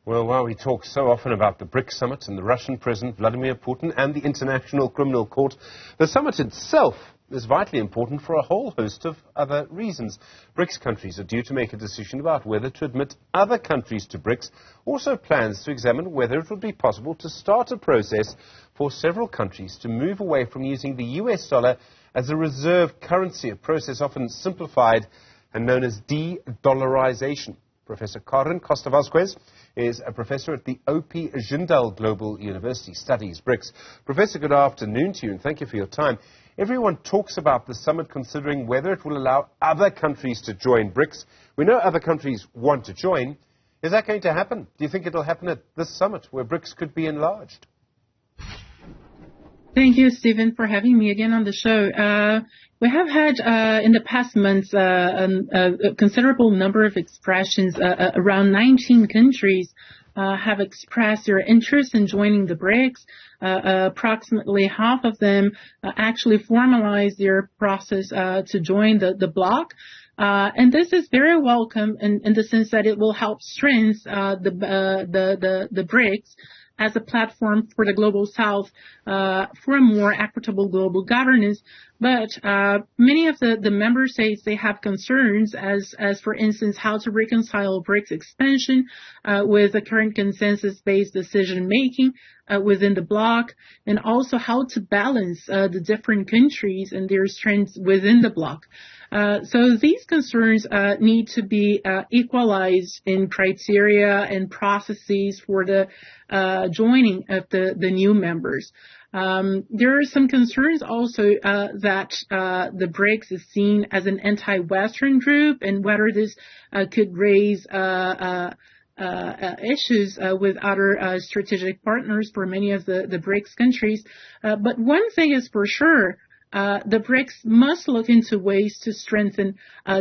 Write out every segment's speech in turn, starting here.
Well, while we talk so often about the Brics summit and the Russian President Vladimir Putin and the International Criminal Court, the summit itself is vitally important for a whole host of other reasons. Brics countries are due to make a decision about whether to admit other countries to Brics, also plans to examine whether it would be possible to start a process for several countries to move away from using the US dollar as a reserve currency, a process often simplified and known as de-dollarization. Professor Karen Costa-Vazquez is a professor at the O.P. Jindal Global University, studies Brics. Professor, good afternoon to you, and thank you for your time. Everyone talks about the summit considering whether it will allow other countries to join Brics. We know other countries want to join. Is that going to happen? Do you think it will happen at this summit, where Brics could be enlarged? Thank you, Stephen, for having me again on the show. We have had in the past months a considerable number of expressions. Around 19 countries have expressed their interest in joining the Brics. Approximately half of them actually formalized their process to join the bloc. And this is very welcome in the sense that it will help strengthen the Brics as a platform for the Global South for a more equitable global governance. But many of the member states, they have concerns as for instance, how to reconcile Brics expansion with the current consensus-based decision-making within the bloc, and also how to balance the different countries and their strengths within the bloc. So these concerns need to be equalized in criteria and processes for the joining of the new members. There are some concerns also that the Brics is seen as an anti-Western group, and whether this could raise issues with other strategic partners for many of the Brics countries. But one thing is for sure, the Brics must look into ways to strengthen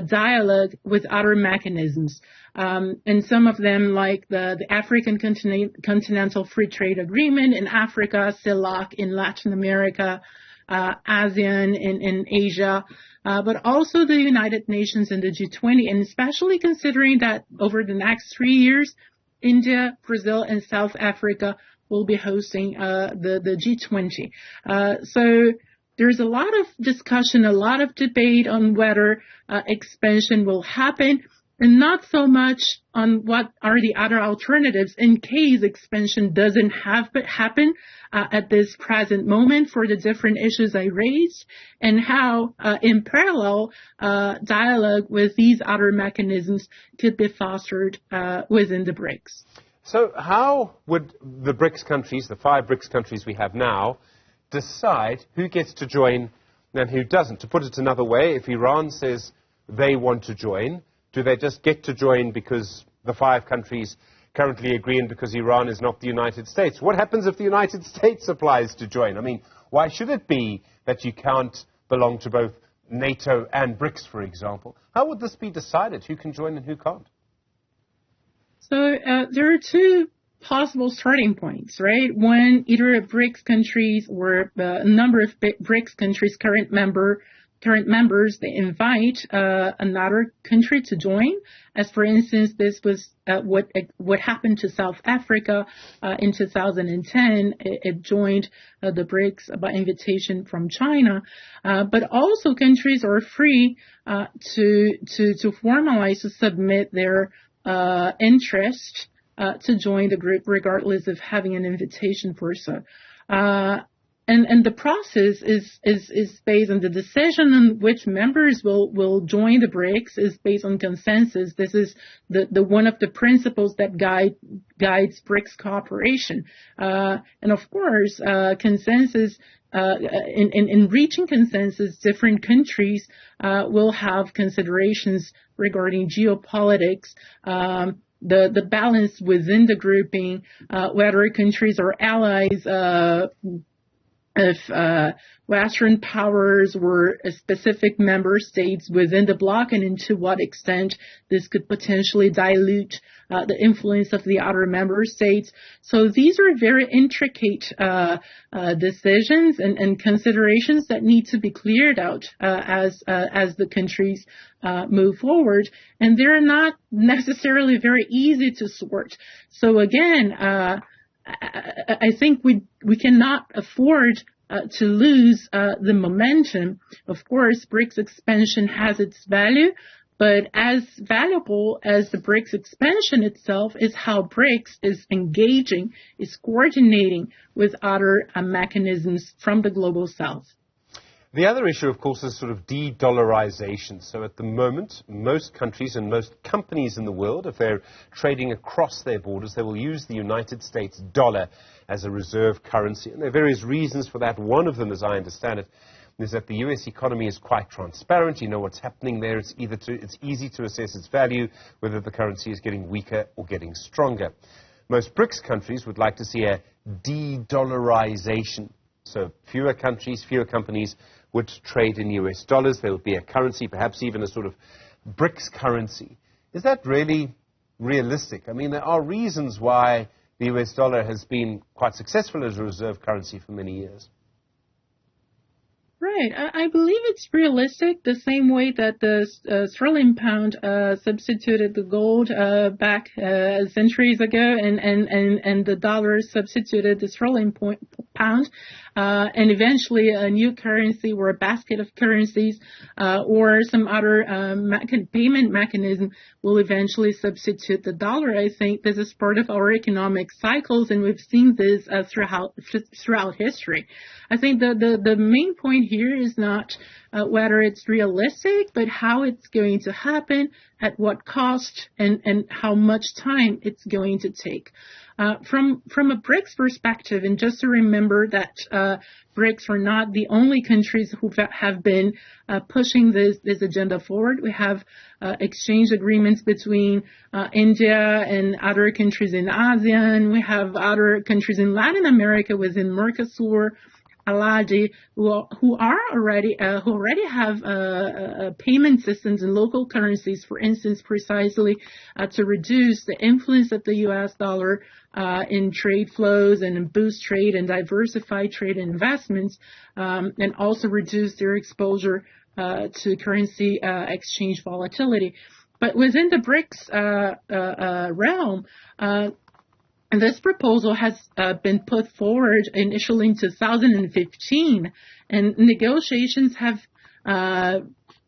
dialogue with other mechanisms. And some of them, like the African Continental Free Trade Agreement in Africa, CELAC in Latin America, ASEAN in Asia, but also the United Nations and the G20, and especially considering that over the next 3 years, India, Brazil, and South Africa will be hosting the G20. So there's a lot of discussion, a lot of debate on whether expansion will happen, and not so much on what are the other alternatives in case expansion doesn't happen at this present moment for the different issues I raised, and how in parallel dialogue with these other mechanisms could be fostered within the Brics. So how would the Brics countries, the 5 Brics countries we have now, decide who gets to join and who doesn't? To put it another way, if Iran says they want to join, do they just get to join because the 5 countries currently agree and because Iran is not the United States? What happens if the United States applies to join? I mean, why should it be that you can't belong to both NATO and Brics, for example? How would this be decided? Who can join and who can't? So there are 2 possible starting points, right? One, either a Brics countries or a number of Brics countries' current members, they invite another country to join. As for instance, this was what happened to South Africa in 2010. It joined the Brics by invitation from China. But also countries are free to formalize, to submit their interest to join the group, regardless of having an invitation for so. And the process is based on the decision on which members will join the Brics is based on consensus. This is the one of the principles that guides Brics cooperation. And of course, consensus, in reaching consensus, different countries will have considerations regarding geopolitics, the balance within the grouping, whether countries are allies, if Western powers were specific member states within the bloc, and to what extent this could potentially dilute the influence of the other member states. So these are very intricate decisions and considerations that need to be cleared out as the countries move forward, and they're not necessarily very easy to sort. So again, I think we cannot afford to lose the momentum. Of course, Brics expansion has its value, but as valuable as the Brics expansion itself is how Brics is engaging, is coordinating with other mechanisms from the global south. The other issue, of course, is sort of de-dollarization. So at the moment, most countries and most companies in the world, if they're trading across their borders, they will use the United States dollar as a reserve currency. And there are various reasons for that. One of them, as I understand it, is that the U.S. economy is quite transparent. You know what's happening there. It's easy to assess its value, whether the currency is getting weaker or getting stronger. Most BRICS countries would like to see a de-dollarization. So fewer countries, fewer companies would trade in US dollars. There would be a currency, perhaps even a sort of BRICS currency. Is that really realistic? I mean, there are reasons why the US dollar has been quite successful as a reserve currency for many years. Right. I believe it's realistic, the same way that the sterling pound substituted the gold back centuries ago, and the dollar substituted the sterling pound, and eventually a new currency or a basket of currencies or some other payment mechanism will eventually substitute the dollar. I think this is part of our economic cycles, and we've seen this throughout history. I think the main point here is not whether it's realistic, but how it's going to happen, at what cost, and how much time it's going to take. From a BRICS perspective, and just to remember that BRICS are not the only countries who have been pushing this agenda forward. We have exchange agreements between India and other countries in ASEAN. We have other countries in Latin America within Mercosur, ALADI, who already have payment systems in local currencies, for instance, precisely to reduce the influence of the U.S. dollar in trade flows and boost trade and diversify trade investments, and also reduce their exposure to currency exchange volatility. But within the BRICS realm, this proposal has been put forward initially in 2015, and negotiations have are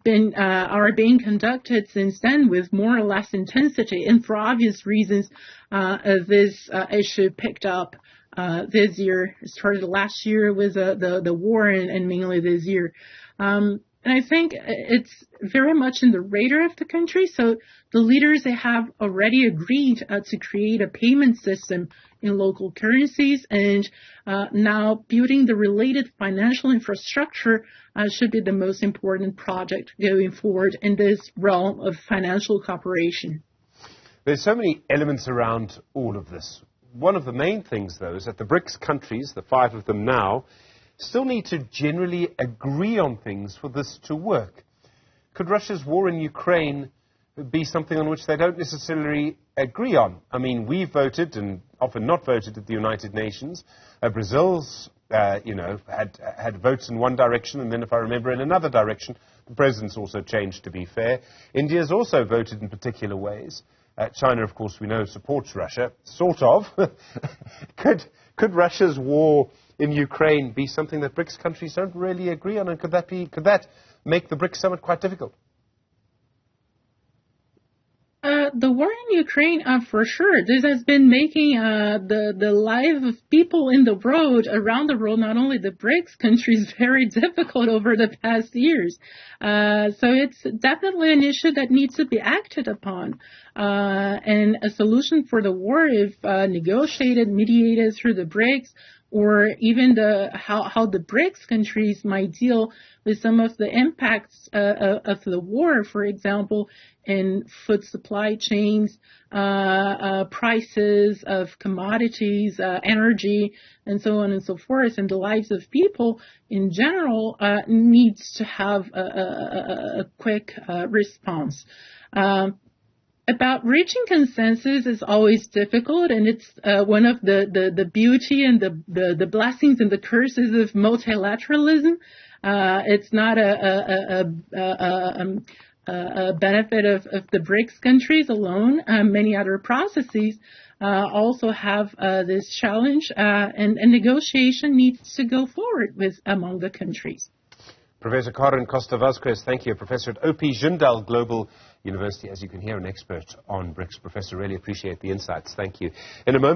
being conducted since then with more or less intensity. And for obvious reasons, this issue picked up this year. It started last year with the war, and mainly this year. And I think it's very much in the radar of the country. So the leaders, they have already agreed to create a payment system in local currencies, and now building the related financial infrastructure should be the most important project going forward in this realm of financial cooperation. There's so many elements around all of this. One of the main things, though, is that the BRICS countries, the 5 of them now, still need to generally agree on things for this to work. Could Russia's war in Ukraine be something on which they don't necessarily agree on? I mean, we voted and often not voted at the United Nations. Brazil's, had votes in one direction, and then, if I remember, in another direction. The president's also changed, to be fair. India's also voted in particular ways. China, of course, we know, supports Russia, sort of. Could Russia's war in Ukraine be something that BRICS countries don't really agree on, and could that make the BRICS summit quite difficult? The war in Ukraine, for sure. This has been making the life of people in the world, around the world, not only the BRICS countries, very difficult over the past years. So it's definitely an issue that needs to be acted upon. And a solution for the war, if negotiated, mediated through the BRICS, or even how the Brics countries might deal with some of the impacts of the war, for example, in food supply chains, prices of commodities, energy, and so on and so forth, and the lives of people in general needs to have a quick response. About reaching consensus is always difficult, and it's one of the beauty and the blessings and the curses of multilateralism. It's not a benefit of the Brics countries alone. Many other processes also have this challenge, and negotiation needs to go forward among the countries. Professor Karen Costa-Vazquez, thank you. Professor at OP Jindal Global University, as you can hear, an expert on Brics. Professor, really appreciate the insights. Thank you. In a moment.